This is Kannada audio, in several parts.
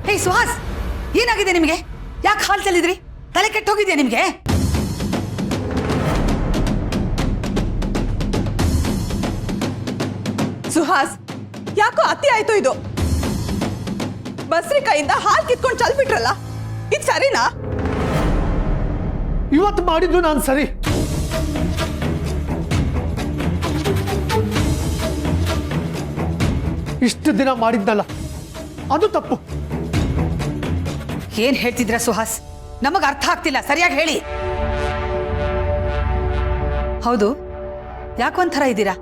ಹೇ ಸುಹಾಸ್, ಏನಾಗಿದೆ ನಿಮಗೆ? ಯಾಕೆ ಹಾಲು ಚೆಲ್ಲಿದ್ರಿ? ತಲೆ ಕೆಟ್ಟೋಗಿದ್ಯಾ ನಿಮಗೆ? ಸುಹಾಸ್, ಯಾಕೋ ಅತಿ ಆಯ್ತು ಇದು. ಬಸ್ರಿ ಕೈಯಿಂದ ಹಾಲು ಕಿತ್ಕೊಂಡು ಚಲ್ಬಿಟ್ರಲ್ಲ, ಇದು ಸರಿನಾ? ಇವತ್ತು ಮಾಡಿದ್ದು ನಾನು ಸರಿ. ಇಷ್ಟು ದಿನ ಮಾಡಿದ್ನಲ್ಲ ಅದು ತಪ್ಪು. ಏನ್ ಹೇಳ್ತಿದ್ರ ಸುಹಾಸ್? ನಮಗ ಅರ್ಥ ಆಗ್ತಿಲ್ಲ, ಸರಿಯಾಗಿ ಹೇಳಿ. ಹೌದು, ಯಾಕೊಂಥರ ಇದ್ದೀರಾ?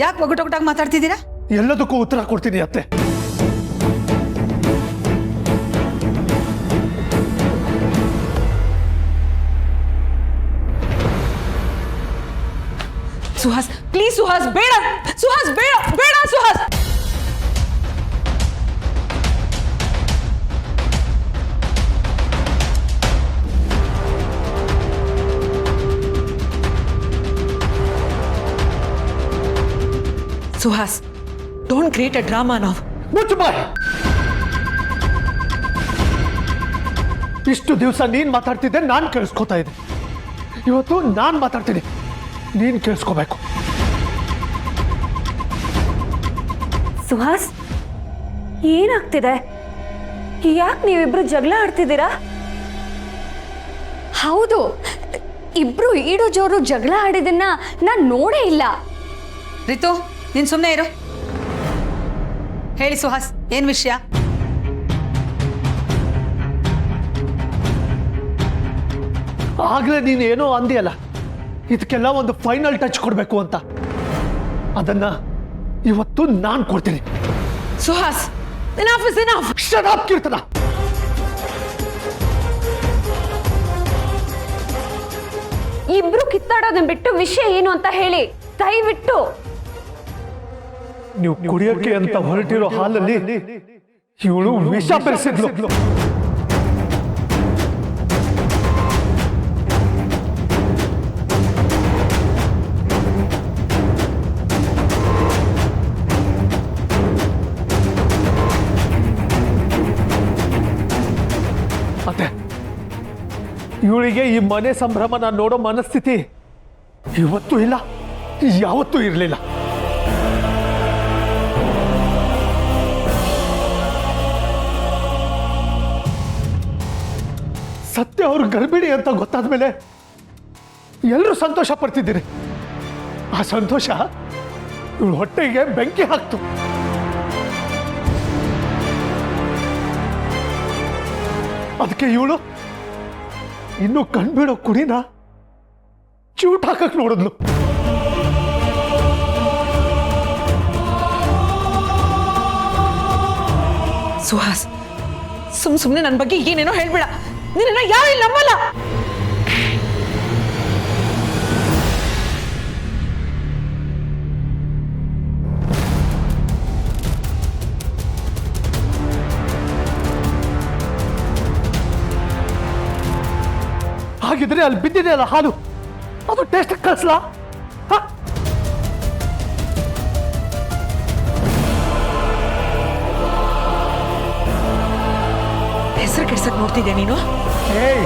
ಯಾಕೆ ಒಗಟೊಗಟಾಗಿ ಮಾತಾಡ್ತಿದ್ದೀರಾ? ಎಲ್ಲದಕ್ಕೂ ಉತ್ತರ ಕೊಡ್ತೀನಿ ಅತ್ತೆ. ಸುಹಾಸ್ ಪ್ಲೀಸ್, ಸುಹಾಸ್ ಬೇಡ, ಸುಹಾಸ್ ಬೇಡ, ಬೇಡ Suhas. Suhas, don't create a drama ನಾವು. ಮುಚ್ಚು ಬಾಯ್. ಇಷ್ಟು ದಿವಸ ನೀನ್ ಮಾತಾಡ್ತಿದ್ದೆ, ನಾನು ಕೇಳಿಸ್ಕೊತಾ ಇದ್ದೆ. ಇವತ್ತು ನಾನು ಮಾತಾಡ್ತೀನಿ, ನೀನ್ ಕೇಳಿಸ್ಕೋಬೇಕು. ಸುಹಾಸ್, ಏನಾಗ್ತಿದೆ? ಯಾಕೆ ನೀವಿಬ್ರು ಜಗಳ ಆಡ್ತಿದ್ದೀರಾ? ಹೌದು, ಇಬ್ರು ಈಡೋ ಜೋರು ಜಗಳ ಆಡಿದನ್ನ ನಾನು ನೋಡೇ ಇಲ್ಲ. ರಿತು, ನೀನ್ ಸುಮ್ಮನೆ ಇರು. ಹೇಳಿ ಸುಹಾಸ್, ಏನ್ ವಿಷಯ? ಆಗ್ಲೇ ನೀನು ಏನೋ ಅಂದಿಯಲ್ಲ, ಇದಕ್ಕೆಲ್ಲ ಒಂದು ಫೈನಲ್ ಟಚ್ ಕೊಡ್ಬೇಕು ಅಂತ. ಅದನ್ನ ಇವತ್ತು ನಾನು ಕೊಡ್ತೀನಿ. Suhas, enough is enough. Shut up Keerthana. ಇಬ್ರು ಕಿತ್ತಾಡೋದನ್ನ ಬಿಟ್ಟು ವಿಷಯ ಏನು ಅಂತ ಹೇಳಿ, ದಯವಿಟ್ಟು. ನೀವು ಕುಡಿಯೋಕೆ ಅಂತ ಹೊರಟಿರೋ ಹಾಲಲ್ಲಿ ಇವಳು ವಿಷ ಬೆರೆಸಿದ್ಲು. ಅತ್ತೆ, ಇವಳಿಗೆ ಈ ಮನೆ ಸಂಭ್ರಮನ ನೋಡೋ ಮನಸ್ಥಿತಿ ಇವತ್ತೂ ಇಲ್ಲ, ಯಾವತ್ತೂ ಇರಲಿಲ್ಲ. ಸತ್ಯ ಅವರು ಗರ್ಭಿಣಿ ಅಂತ ಗೊತ್ತಾದ ಮೇಲೆ ಎಲ್ಲರೂ ಸಂತೋಷ ಪಡ್ತಿದ್ದೀರಿ. ಆ ಸಂತೋಷ ಇವಳು ಹೊಟ್ಟೆಗೆ ಬೆಂಕಿ ಹಾಕ್ತು. ಅದಕ್ಕೆ ಇವಳು ಇನ್ನು ಕಣ್ಬಿಡೋ ಕುಡಿನ ಚೂಟ್ ಹಾಕಕ್ ನೋಡಿದ್ಲು. ಸುಹಾಸ್, ಸುಮ್ಮನೆ ನನ್ನ ಬಗ್ಗೆ ಏನೇನೋ ಹೇಳ್ಬೇಡ. ನಿನ್ನ ಯಾರು ಇಲ್ಲಿ ನಂಬಲ್ಲ. ಹಾಗಿದ್ರೆ ಅಲ್ಲಿ ಬಿದ್ದಿದೆ ಅಲ್ಲ ಹಾಲು, ಅದು ಟೇಸ್ಟ್ ಕಳಿಸ್ಲಾ? ಹೆಸರು ಕೆಡ್ಸಕ್ ನೋಡ್ತಿದ್ಯಾ ನೀನು? ಏಯ್,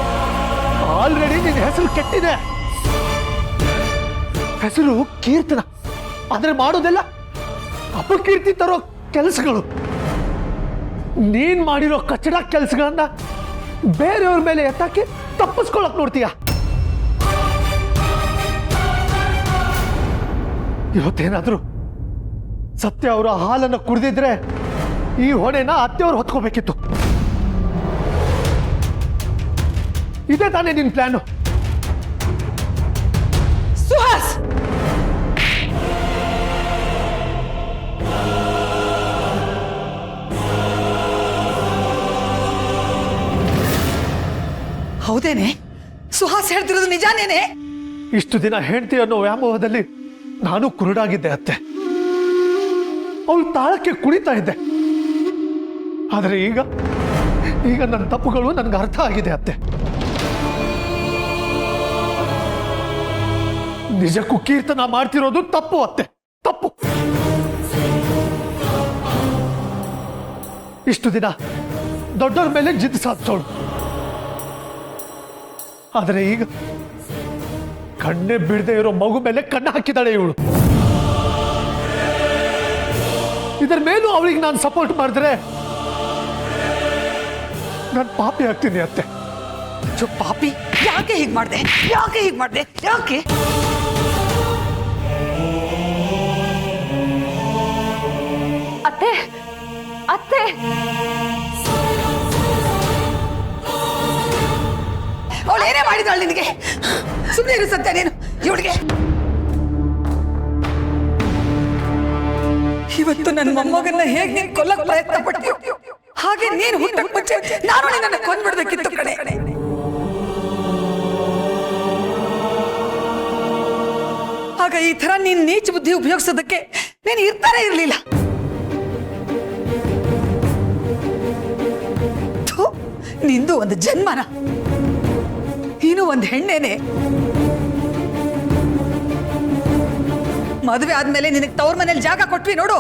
ಆಲ್ರೆಡಿ ನಿನ್ನ ಹೆಸರು ಕೆಟ್ಟಿದೆ. ಹೆಸರು ಕೀರ್ತನ, ಆದ್ರೆ ಮಾಡೋದೆಲ್ಲ ಅಪಕೀರ್ತಿ ತರೋ ಕೆಲಸಗಳು. ನೀನ್ ಮಾಡಿರೋ ಕಚಡ ಕೆಲಸಗಳನ್ನ ಬೇರೆಯವ್ರ ಮೇಲೆ ಎತ್ತಾಕಿ ತಪ್ಪಿಸ್ಕೊಳಕ್ ನೋಡ್ತೀಯ. ಇವತ್ತೇನಾದ್ರು ಸತ್ಯ ಅವರ ಹಾಲನ್ನು ಕುಡಿದಿದ್ರೆ ಈ ಹೊಣೆನ ಅತ್ತೆಯವ್ರು ಹೊತ್ಕೋಬೇಕಿತ್ತು. ಇದೇ ತಾನೇ ನಿನ್ ಪ್ಲಾನು? ಸುಹಾಸ್, ಹೌದೇನೆ? ಸುಹಾಸ್ ಹೇಳ್ತಿರೋದು ನಿಜಾನೇನೆ? ಇಷ್ಟು ದಿನ ಹೆಂಡತಿ ಅನ್ನೋ ವ್ಯಾಮೋಹದಲ್ಲಿ ನಾನು ಕುರುಡಾಗಿದ್ದೆ ಅತ್ತೆ. ಅವಳು ತಾಳಕ್ಕೆ ಕುಣಿತಾ ಇದ್ದೆ. ಆದರೆ ಈಗ ನನ್ನ ತಪ್ಪುಗಳು ನನ್ಗೆ ಅರ್ಥ ಆಗಿದೆ ಅತ್ತೆ. ನಿಜಕ್ಕೂ ಕೀರ್ತನ ಮಾಡ್ತಿರೋದು ತಪ್ಪು ಅತ್ತೆ, ತಪ್ಪು. ಇಷ್ಟು ದಿನ ದೊಡ್ಡವ್ರ ಮೇಲೆ ಜಿದ್ದು ಸಾಧಿಸೋಳು. ಆದರೆ ಈಗ ಕಣ್ಣೆ ಬಿಡದೆ ಇರೋ ಮಗು ಮೇಲೆ ಕಣ್ಣು ಹಾಕಿದಾಳೆ ಇವಳು. ಇದರ ಮೇಲೂ ಅವಳಿಗೆ ನಾನು ಸಪೋರ್ಟ್ ಮಾಡಿದ್ರೆ ನಾನು ಪಾಪಿ ಆಗ್ತೀನಿ ಅತ್ತೆ. ಪಾಪಿ, ಯಾಕೆ ಹೀಗೆ ಮಾಡಿದೆ? ಯಾಕೆ ಹೀಗೆ ಮಾಡಿದೆ? ಯಾಕೆ? ಅತ್ತೆ ಅತ್ತೆ ಅವಳು ಏನೇ ಮಾಡಿದಾಳು ನಿನಗೆ? ಸುಮ್ಮನೆ ಇರು ಸತ್ಯ ನೀನು. ಇವಳಿಗೆ ಇವತ್ತು ನನ್ನ ಮೊಮ್ಮಗನ್ನ ಹೇಗೆ ನೀನು ಕೊಲ್ಲಕ್ಕೆ ಪ್ರಯತ್ನ ಪಡ್ತೀಯೋ ಹಾಗೆ ನೀನು ಹುಟ್ಟಕ್ಕೆ ಮುಂಚೆ ನಾನು ನಿನ್ನನ್ನು ಕೊಂದ್ಬಿಡ್ಬೇಕಿತ್ತು ಕಣೆ. ಆಗ ಈ ತರ ನೀನ್ ನೀಚ ಬುದ್ಧಿ ಉಪಯೋಗಿಸೋದಕ್ಕೆ ನೀನು ಇರ್ತಾನೆ ಇರಲಿಲ್ಲ. ನಿಂದು ಒಂದು ಜನ್ಮನ, ನೀನು ಒಂದು ಹೆಣ್ಣೇನೆ. ಮದುವೆ ಆದ್ಮೇಲೆ ನಿನಗೆ ತವ್ರ ಮನೇಲಿ ಜಾಗ ಕೊಟ್ವಿ ನೋಡು,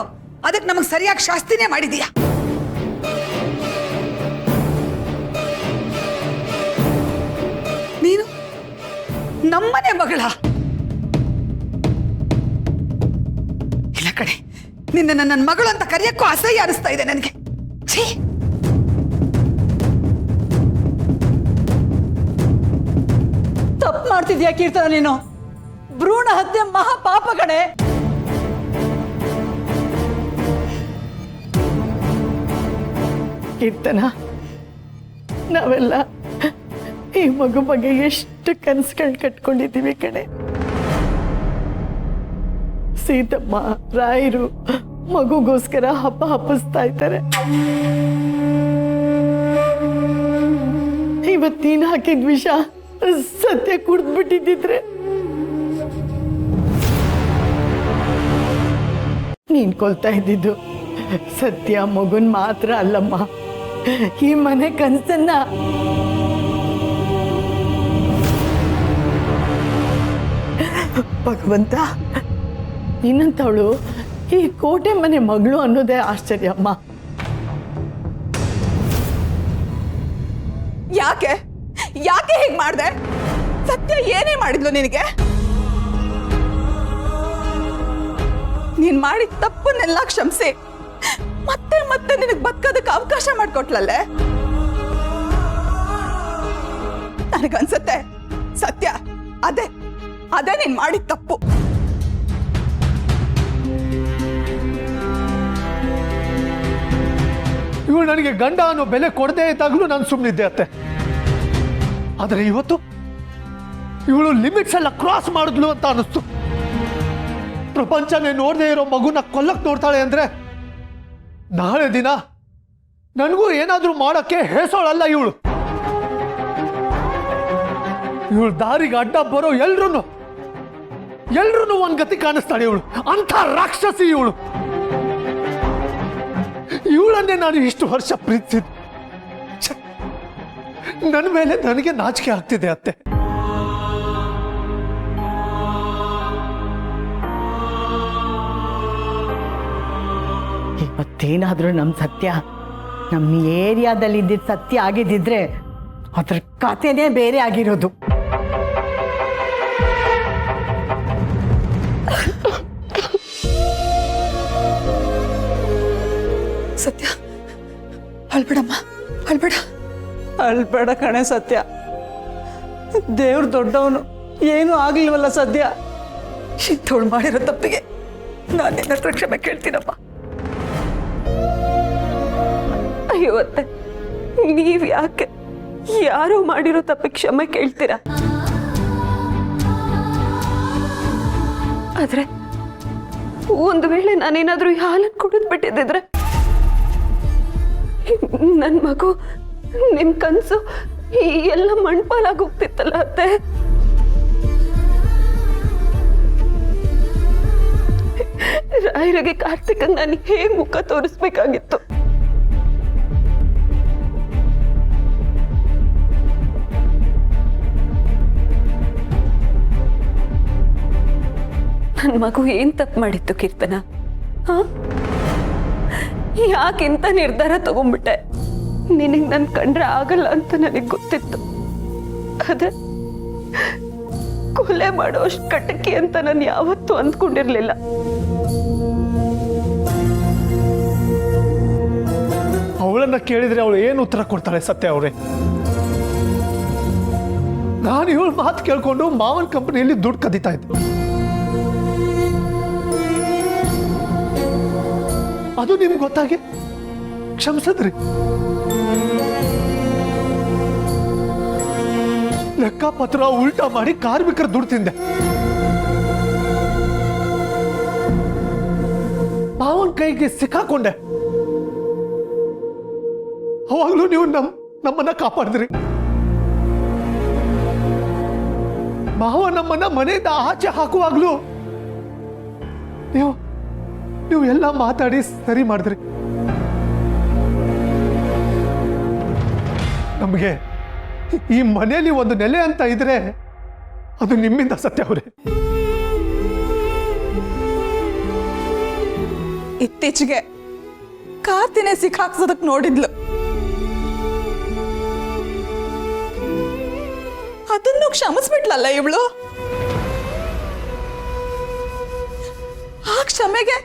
ಅದಕ್ಕೆ ನಮಗ್ ಸರಿಯಾಗಿ ಶಾಸ್ತಿನೇ ಮಾಡಿದೀಯ. ನೀನು ನಮ್ಮನೆ ಮಗಳ. ಇಲ್ಲ ಕಣೆ, ನಿನ್ನ ನನ್ನ ಮಗಳು ಅಂತ ಕರೆಯಕ್ಕೂ ಅಸಹ್ಯ ಅನಿಸ್ತಾ ಇದೆ ನನಗೆ. ಛೀ, ತಪ್ಪು ಮಾಡ್ತಿದ್ಯಾ ಕೀರ್ತನ ನೀನು. ಭ್ರೂಣ ಹತ್ಯೆ ಮಹಾಪಾಪ ಕಣೆ. ಕೀರ್ತನ, ನಾವೆಲ್ಲ ಈ ಮಗು ಬಗ್ಗೆ ಎಷ್ಟು ಕನಸುಗಳು ಕಟ್ಕೊಂಡಿದ್ದೀವಿ ಕಣೆ. ಸೀತಮ್ಮ, ರಾಯರು ಮಗುಗೋಸ್ಕರ ಹಬ್ಬ ಹಬ್ಬಿಸ್ತಾ ಇದ್ದಾರೆ. ಇವತ್ತೀನು ಹಾಕಿದ ವಿಷ ಸತ್ಯ ಕುಡ್ದ್ಬಿಟ್ಟಿದ್ದಿದ್ರೆ ನೀನ್ ಕೊಲ್ತಾ ಇದ್ದಿದ್ದು ಸತ್ಯ ಮಗುನ್ ಮಾತ್ರ ಅಲ್ಲಮ್ಮ, ಈ ಮನೆ ಕನಸನ್ನ. ಭಗವಂತ, ಇನ್ನಂತವಳು ಈ ಕೋಟೆ ಮನೆ ಮಗಳು ಅನ್ನೋದೇ ಆಶ್ಚರ್ಯ ಅಮ್ಮ. ಯಾಕೆ ಯಾಕೆ ಹೀಗೆ ಮಾಡ್ದೆ? ಸತ್ಯ ಏನೇ ಮಾಡಿದ್ಲು ನಿನಗೆ? ನೀನ್ ಮಾಡಿದ ತಪ್ಪನ್ನೆಲ್ಲ ಕ್ಷಮಿಸಿ ಮತ್ತೆ ಮತ್ತೆ ನಿನಗೆ ಬದುಕೋದಕ್ಕೆ ಅವಕಾಶ ಮಾಡಿಕೊಟ್ಲಲ್ಲೇ. ನನಗನ್ಸತ್ತೆ ಸತ್ಯ ಅದೇ ಅದೇ ನೀನ್ ಮಾಡಿದ ತಪ್ಪು. ಇವಳು ನನಗೆ ಗಂಡ ಅನ್ನೋ ಬೆಲೆ ಕೊಡದೇ ಇದ್ದಾಗಲೂ ನಾನು ಸುಮ್ಮನಿದ್ದೆ ಅತ್ತೆ. ಆದರೆ ಇವತ್ತು ಇವಳು ಲಿಮಿಟ್ಸ್ ಎಲ್ಲ ಕ್ರಾಸ್ ಮಾಡಿದ್ಲು ಅಂತ ಅನಿಸ್ತು. ಪ್ರಪಂಚನೇ ನೋಡದೆ ಇರೋ ಮಗುನ ಕೊಲ್ಲಕ್ಕೆ ನೋಡ್ತಾಳೆ ಅಂದ್ರೆ ನಾಳೆ ದಿನ ನನಗೂ ಏನಾದ್ರೂ ಮಾಡೋಕ್ಕೆ ಹೇಸೋಳಲ್ಲ ಇವಳು. ಇವಳು ದಾರಿಗೆ ಅಡ್ಡ ಬರೋ ಎಲ್ರೂ ಒಂದ್ ಗತಿ ಕಾಣಿಸ್ತಾಳೆ ಇವಳು. ಅಂಥ ರಾಕ್ಷಸಿ ಇವಳು. ಇವಳನ್ನೇ ನಾನು ಇಷ್ಟು ವರ್ಷ ಪ್ರೀತಿಸಿದ್ದು. ನನ್ನ ಮೇಲೆ ನನಗೆ ನಾಚಿಕೆ ಆಗ್ತಿದೆ ಅತ್ತೆ. ಇವತ್ತೇನಾದ್ರೂ ನಮ್ಮ ಸತ್ಯ ನಮ್ಮ ಏರಿಯಾದಲ್ಲಿ ಇದ್ದಿದ್ದ ಸತ್ಯ ಆಗಿದ್ದಿದ್ರೆ ಅದ್ರ ಕಥೆನೇ ಬೇರೆ ಆಗಿರೋದು. ಸತ್ಯ, ಅಳ್ಬೇಡಮ್ಮ, ಅಳ್ಬೇಡ. ಅಳ್ಬೇಡ ಕಣೆ ಸತ್ಯ. ದೇವ್ರು ದೊಡ್ಡವನು, ಏನೂ ಆಗ್ಲಿಲ್ವಲ್ಲ ಸದ್ಯ. ಇಂಥವಳು ಮಾಡಿರೋ ತಪ್ಪಿಗೆ ನಾನು ನಿನ್ನ ಹತ್ರ ಕ್ಷಮೆ ಕೇಳ್ತೀನಪ್ಪ. ಅಯ್ಯೋ ಅತ್ತೆ, ನೀವ್ ಯಾಕೆ ಯಾರೋ ಮಾಡಿರೋ ತಪ್ಪಿಗೆ ಕ್ಷಮೆ ಕೇಳ್ತೀರಾ? ಆದ್ರೆ ಒಂದು ವೇಳೆ ನಾನೇನಾದ್ರೂ ಈ ಹಾಲನ್ನು ಕುಡಿದು ಬಿಟ್ಟಿದ್ದಿದ್ರೆ ನನ್ ಮಗು, ನಿಮ್ ಕನ್ಸು ಎಲ್ಲ ಮಣ್ಪಾಲಾಗಿ ಹೋಗ್ತಿತ್ತಲ್ಲ ಅತ್ತೆ. ರಾಯರಿಗೆ ಕಾರ್ತಿಕ್ ನಾನು ಹೇಗ್ ಮುಖ ತೋರಿಸ್ಬೇಕಾಗಿತ್ತು? ನನ್ ಮಗು ಏನ್ ತಪ್ಪು ಮಾಡಿತ್ತು ಕೀರ್ತನ? ಯಾಕಿಂತ ನಿರ್ಧಾರ ತಗೊಂಡ್ಬಿಟ್ಟೆ? ನಿನಗೆ ನನ್ ಕಂಡ್ರೆ ಆಗಲ್ಲ ಅಂತ ನನಗೆ ಗೊತ್ತಿತ್ತು. ಆದ್ರೆ ಕೊಲೆ ಮಾಡೋ ಅಷ್ಟು ಕಟಕಿ ಅಂತ ನಾನು ಯಾವತ್ತೂ ಅಂದ್ಕೊಂಡಿರ್ಲಿಲ್ಲ. ಅವಳನ್ನ ಕೇಳಿದ್ರೆ ಅವಳು ಏನು ಉತ್ತರ ಕೊಡ್ತಾಳೆ ಸತ್ಯ ಅವರೇ? ನಾನು ಇವಳ ಮಾತು ಕೇಳ್ಕೊಂಡು ಮಾವನ್ ಕಂಪನಿಯಲ್ಲಿ ದುಡ್ಡು ಕದೀತಾ ಇದ್ದೆ. ಅದು ನಿಮ್ಗೆ ಗೊತ್ತಾಗಿ ಕ್ಷಮಿಸಿದ್ರಿ. ಲೆಕ್ಕಪತ್ರ ಉಲ್ಟಾ ಮಾಡಿ ಕಾರ್ಮಿಕರ ದುಡ್ಡು ತಿಂದೆ. ಮಾವನ್ ಕೈಗೆ ಸಿಕ್ಕಾಕೊಂಡೆ. ಅವಾಗ್ಲೂ ನೀವು ನಮ್ಮನ್ನ ಕಾಪಾಡಿದ್ರಿ. ಮಾವ ನಮ್ಮನ್ನ ಮನೆಯಿಂದ ಆಚೆ ಹಾಕುವಾಗ್ಲೂ ನೀವು ಎಲ್ಲ ಮಾತಾಡಿ ಸರಿ ಮಾಡಿದ್ರಿ. ನಮಗೆ ಈ ಮನೆಯಲ್ಲಿ ಒಂದು ನೆಲೆ ಅಂತ ಇದ್ರೆ ಅದು ನಿಮ್ಮಿಂದ ಸತ್ಯ ಅವರೇ. ಇತ್ತೀಚೆಗೆ ಕಾರ್ತಿನೇ ಸಿಕ್ಕಾಕ್ಸೋದಕ್ ನೋಡಿದ್ಲು. ಅದನ್ನು ಕ್ಷಮಿಸ್ಬಿಟ್ಲಲ್ಲ ಇವಳು. ಆ ಕ್ಷಮೆಗೆ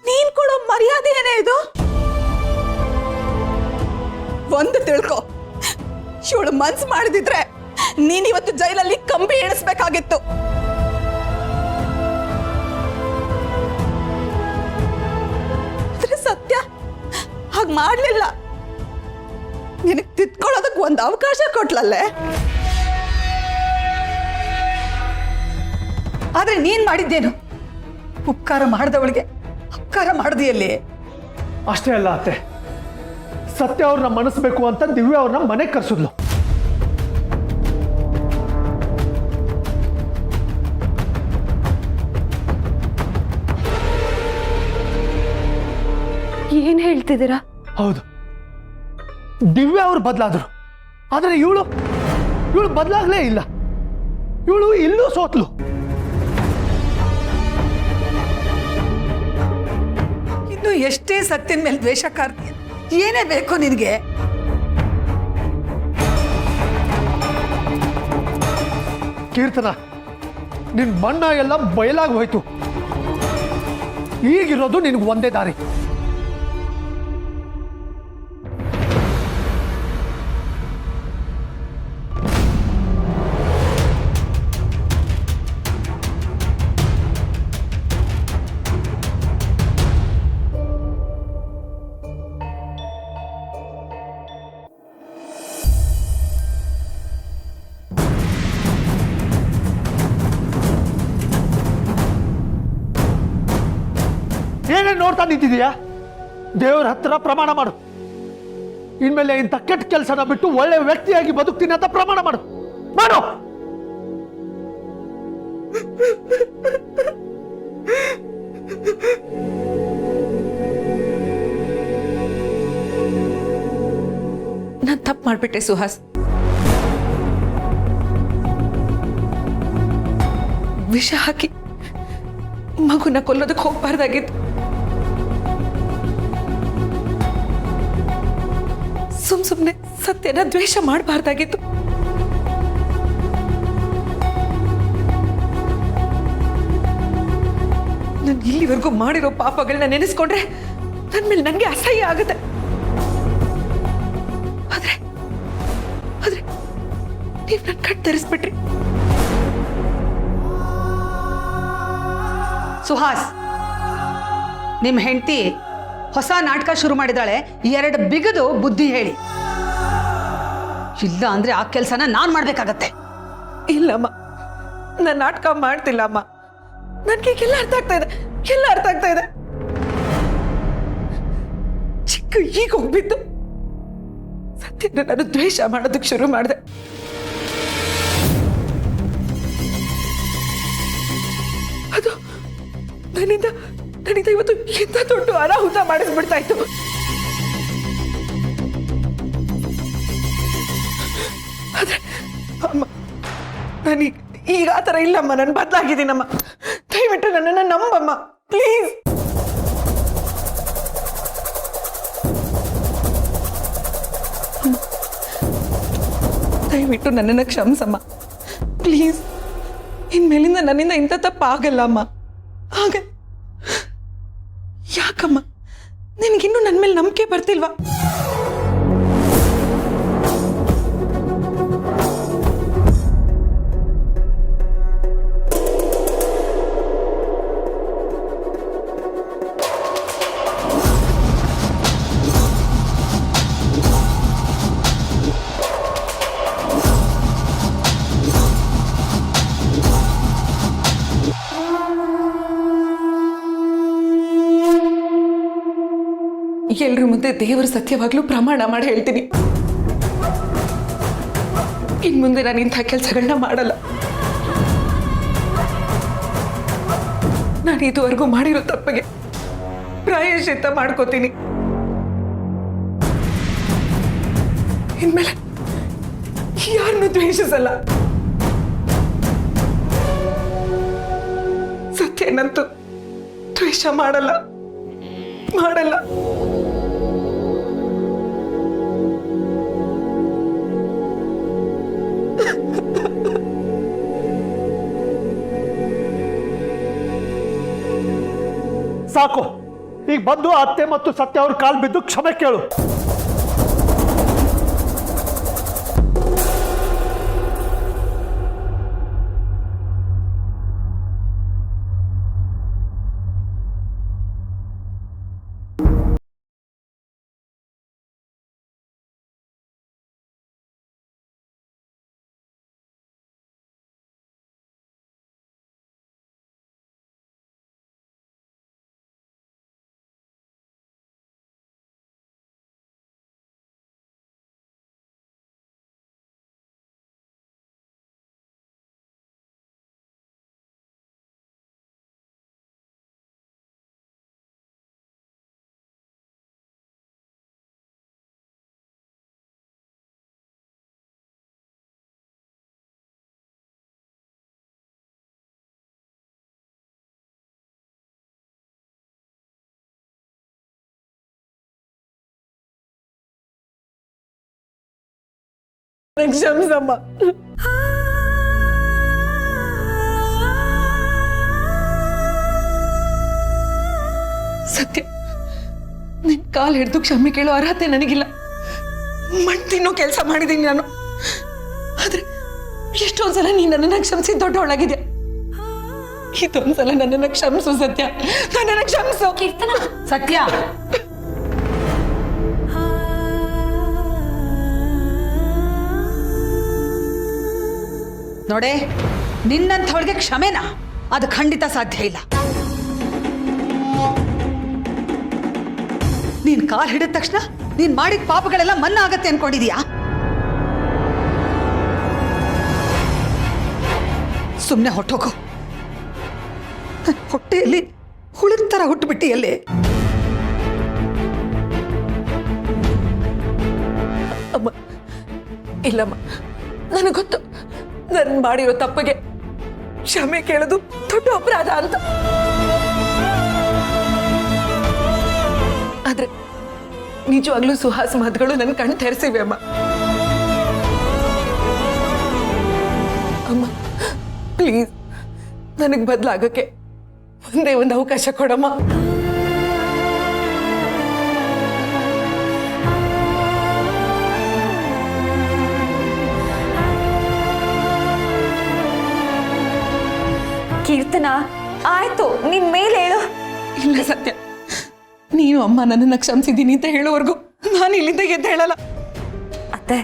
ನೀನ್ ಕೊಡೋ ಮರ್ಯಾದೆ ಏನೇ ಇದು? ಒಂದು ತಿಳ್ಕೊ, ಇವಳು ಮನ್ಸು ಮಾಡಿದಿದ್ರೆ ನೀನ್ ಇವತ್ತು ಜೈಲಲ್ಲಿ ಕಂಬಿ ಎಣಿಸ್ಬೇಕಾಗಿತ್ತು. ಆದ್ರೆ ಸತ್ಯ ಹಾಗೆ ಮಾಡ್ಲಿಲ್ಲ. ನಿನಗ್ ತಿತ್ಕೊಳ್ಳೋದಕ್ಕೆ ಒಂದು ಅವಕಾಶ ಕೊಟ್ಲಲ್ಲೇ. ಆದ್ರೆ ನೀನ್ ಮಾಡಿದ್ದೇನು? ಉಪಕಾರ ಮಾಡಿದವಳಿಗೆ ಅಪಕಾರ ಮಾಡದಿಯಲ್ಲಿ. ಅಷ್ಟೇ ಅಲ್ಲ ಅತ್ತೆ, ಸತ್ಯ ಅವ್ರನ್ನ ಮನಸ್ಬೇಕು ಅಂತ ದಿವ್ಯ ಅವ್ರನ್ನ ಮನೆಗೆ ಕರ್ಸಿದ್ಲು. ಏನ್ ಹೇಳ್ತಿದ್ದೀರಾ? ಹೌದು, ದಿವ್ಯ ಅವ್ರು ಬದಲಾದ್ರು. ಆದ್ರೆ ಇವಳು ಬದಲಾಗ್ಲೇ ಇಲ್ಲ. ಇವಳು ಇಲ್ಲೂ ಸೋತ್ಲು. ಇನ್ನು ಎಷ್ಟೇ ಸತ್ಯನ ಮೇಲೆ ದ್ವೇಷ ಕಾರ್ತಿ, ಏನೇ ಬೇಕೋ ನಿನಗೆ? ಕೀರ್ತನ, ನಿನ್ ಬಣ್ಣ ಎಲ್ಲ ಬಯಲಾಗಿ ಹೋಯ್ತು. ಈಗಿರೋದು ನಿನಗೆ ಒಂದೇ ದಾರಿ. ಏನೇನು ನೋಡ್ತಾ ನಿಂತಿದೀಯಾ? ದೇವ್ರ ಹತ್ರ ಪ್ರಮಾಣ ಮಾಡು. ಇನ್ಮೇಲೆ ಇಂಥ ಕೆಟ್ಟ ಕೆಲಸನ ಬಿಟ್ಟು ಒಳ್ಳೆ ವ್ಯಕ್ತಿಯಾಗಿ ಬದುಕ್ತೀನಿ ಅಂತ ಪ್ರಮಾಣ ಮಾಡು. ಮಾಡು. ನಾನು ತಪ್ಪು ಮಾಡ್ಬಿಟ್ಟೆ ಸುಹಾಸ್. ವಿಷ ಹಾಕಿ ಮಗುನ ಕೊಲ್ಲೋದಕ್ಕೆ ಹೋಗ್ಬಾರ್ದಾಗಿತ್ತು. ಸುಮ್ನೆ ಸತ್ಯನ ದ್ವೇಷ ಮಾಡಬಾರ್ದಾಗಿತ್ತು. ನಾನು ಇಲ್ಲಿವರೆಗೂ ಮಾಡಿರೋ ಪಾಪಗಳನ್ನ ನೆನೆಸ್ಕೊಂಡ್ರೆ ನನ್ನ ಮೇಲೆ ನನಗೆ ಅಸಹ್ಯ ಆಗುತ್ತೆ. ಆದ್ರೆ ನೀವು ನನ್ನ ಕಟ್ ತರಿಸ್ಬಿಟ್ರಿ. ಸುಹಾಸ್, ನಿಮ್ಮ ಹೆಂಡತಿ ಹೊಸ ನಾಟಕ ಶುರು ಮಾಡಿದಾಳೆ. 2 ಬಿಗದು ಬುದ್ಧಿ ಹೇಳಿ. ಇಲ್ಲ ಅಂದ್ರೆ ಆ ಕೆಲಸನ ನಾನ್ ಮಾಡ್ಬೇಕಾಗತ್ತೆ. ಇಲ್ಲಮ್ಮ, ನಾನು ನಾಟಕ ಮಾಡ್ತಿಲ್ಲ ಅಮ್ಮ. ನನಗೆ ಎಲ್ಲ ಅರ್ಥ ಆಗ್ತಾ ಇದೆ. ಚಿಕ್ಕ ಈಗ ಹೋಗ್ಬಿದ್ದು ಸತ್ಯನ ನಾನು ದ್ವೇಷ ಮಾಡೋದಕ್ಕೆ ಶುರು ಮಾಡಿದೆ. ಅದು ನನ್ನಿಂದ ಇವತ್ತು ಎಂತ ದೊಡ್ಡ ಅನಾಹುತ ಮಾಡಿಸ್ಬಿಡ್ತಾ ಇತ್ತು. ಆದ್ರೆ ಅಮ್ಮ, ನನಗೆ ಈಗ ಆ ಥರ ಇಲ್ಲಮ್ಮ. ನಾನು ಬದಲಾಗಿದ್ದೀನಮ್ಮ. ದಯವಿಟ್ಟು ನನ್ನನ್ನು ನಂಬಮ್ಮ, ಪ್ಲೀಸ್. ದಯವಿಟ್ಟು ನನ್ನನ್ನು ಕ್ಷಮಿಸಮ್ಮ ಪ್ಲೀಸ್. ಇನ್ಮೇಲಿಂದ ನನ್ನಿಂದ ಇಂಥ ತಪ್ಪಾಗಲ್ಲ ಅಮ್ಮ. ಆಗ ಯಾಕಮ್ಮ ನಿನಗಿನ್ನೂ ನನ್ನ ಮೇಲೆ ನಂಬಿಕೆ ಬರ್ತಿಲ್ವಾ? ಎಲ್ರ ಮುಂದೆ ದೇವರು ಸತ್ಯವಾಗ್ಲೂ ಪ್ರಮಾಣ ಮಾಡಿ ಹೇಳ್ತೀನಿ, ಇನ್ ಮುಂದೆ ನಾನು ಇಂಥ ಕೆಲಸಗಳನ್ನ ಮಾಡಲ್ಲ. ನಾನು ಇದುವರೆಗೂ ಮಾಡಿರೋ ತಪ್ಪಿಗೆ ಪ್ರಾಯಶ್ಚಿತ್ತ ಮಾಡ್ಕೋತೀನಿ. ಇನ್ಮೇಲೆ ಯಾರನ್ನು ದ್ವೇಷಿಸಲ್ಲ. ಸತ್ಯನಂತೂ ದ್ವೇಷ ಮಾಡಲ್ಲ. ಸಾಕು, ಈಗ ಬಂದು ಅತ್ತೆ ಮತ್ತು ಸತ್ಯ ಅವ್ರ ಕಾಲ್ ಬಿದ್ದು ಕ್ಷಮೆ ಕೇಳು. ಕ್ಷಮಿಸಮ್ಮ. ಸತ್ಯ, ನಿನ್ ಕಾಲ್ ಹಿಡಿದು ಕ್ಷಮೆ ಕೇಳೋ ಅರ್ಹತೆ ನನಗಿಲ್ಲ. ಮಣ್ಣು ತಿನ್ನೋ ಕೆಲಸ ಮಾಡಿದ್ದೀನಿ ನಾನು. ಆದ್ರೆ ಎಷ್ಟೊಂದ್ಸಲ ನೀನ್ ನನ್ನನ್ನ ಕ್ಷಮಿಸಿ ದೊಡ್ಡವಳಾಗಿದ್ಯಾ. ಇದೊಂದ್ಸಲ ನನ್ನನ್ನ ಕ್ಷಮಿಸು ಸತ್ಯ, ನನ್ನನ್ನ ಕ್ಷಮಿಸು. ಕೀರ್ತನ, ಸತ್ಯ, ನೋಡೆ, ನಿನ್ನಂಥವಳಿಗೆ ಕ್ಷಮೆನಾ? ಅದು ಖಂಡಿತ ಸಾಧ್ಯ ಇಲ್ಲ. ನೀನ್ ಕಾಲ್ ಹಿಡಿದ ತಕ್ಷಣ ನೀನ್ ಮಾಡಿದ ಪಾಪಗಳೆಲ್ಲ ಮನ್ನಾ ಆಗತ್ತೆ ಅನ್ಕೊಂಡಿದೀಯಾ? ಸುಮ್ಮನೆ ಹೊಟ್ಟೋಗು. ಹೊಟ್ಟೆಯಲ್ಲಿ ಹುಳಿದ ಥರ ಹುಟ್ಟುಬಿಟ್ಟಿಯಲ್ಲಿ. ಅಮ್ಮ, ಇಲ್ಲಮ್ಮ, ನನಗೆ ಗೊತ್ತು ನಾನು ಮಾಡಿರೋ ತಪ್ಪಿಗೆ ಕ್ಷಮೆ ಕೇಳೋದು ದೊಡ್ಡ ಅಪರಾಧ ಅಂತ. ಆದ್ರೆ ನಿಜವಾಗ್ಲೂ ಸುಹಾಸ್ ಮಾತುಗಳು ನನ್ನ ಕಣ್ಣು ತೆರೆಸಿವೆ ಅಮ್ಮ. ಅಮ್ಮ ಪ್ಲೀಸ್, ನನಗೆ ಬದಲಾಗಕ್ಕೆ ಒಂದೇ ಒಂದು ಅವಕಾಶ ಕೊಡಮ್ಮ. ಕೀರ್ತನ, ಆಯ್ತು, ನಿನ್ ಮೇಲೆ ಹೇಳು. ಇಲ್ಲ ಸತ್ಯ, ನೀನು ಅಮ್ಮ ನನ್ನನ್ನು ಕ್ಷಮಿಸಿದ್ದೀನಿ ಅಂತ ಹೇಳೋವರೆಗೂ ನಾನು ಇಲ್ಲಿಂದ ಎದ್ದು ಹೇಳಲ್ಲ. ಅತ್ತೆ,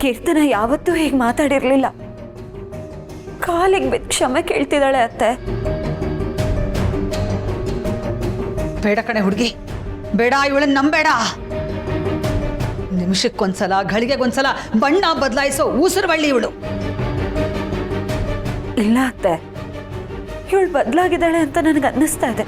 ಕೀರ್ತನ ಯಾವತ್ತೂ ಹೀಗೆ ಮಾತಾಡಿರ್ಲಿಲ್ಲ. ಕಾಲಿಗೆ ಬಿದ್ದು ಕ್ಷಮೆ ಕೇಳ್ತಿದ್ದಾಳೆ ಅತ್ತೆ. ಬೇಡ ಕಣೆ ಹುಡುಗಿ, ಬೇಡ, ಇವಳನ್ನ ನಂಬೇಡ. ನಿಮಿಷಕ್ಕೊಂದ್ಸಲ, ಘಳಿಗೆಗೊಂದ್ಸಲ ಬಣ್ಣ ಬದಲಾಯಿಸೋ ಉಸಿರು ಬಳ್ಳಿ ಇವಳು. ಇಲ್ಲ ಅತ್ತೆ, ಇವಳು ಬದಲಾಗಿದ್ದಾಳೆ ಅಂತ ನನಗೆ ಅನ್ನಿಸ್ತಾ ಇದೆ.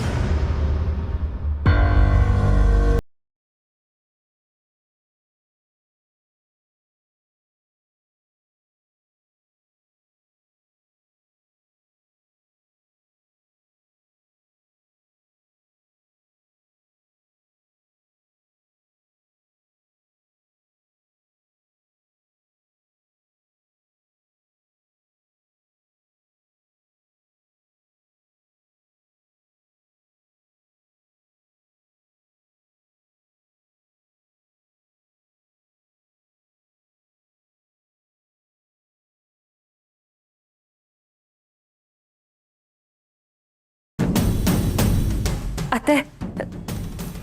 ಅತ್ತೆ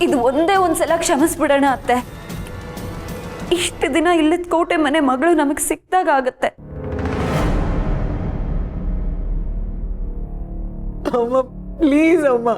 ಇದು ಒಂದೇ ಒಂದ್ಸಲ ಕ್ಷಮಿಸ್ಬಿಡೋಣ ಅತ್ತೆ. ಇಷ್ಟು ದಿನ ಇಲ್ಲದ ಕೋಟೆ ಮನೆ ಮಗಳು ನಮಗೆ ಸಿಕ್ದಾಗ ಆಗತ್ತೆ. ಅಮ್ಮ ಪ್ಲೀಸ್ ಅಮ್ಮ.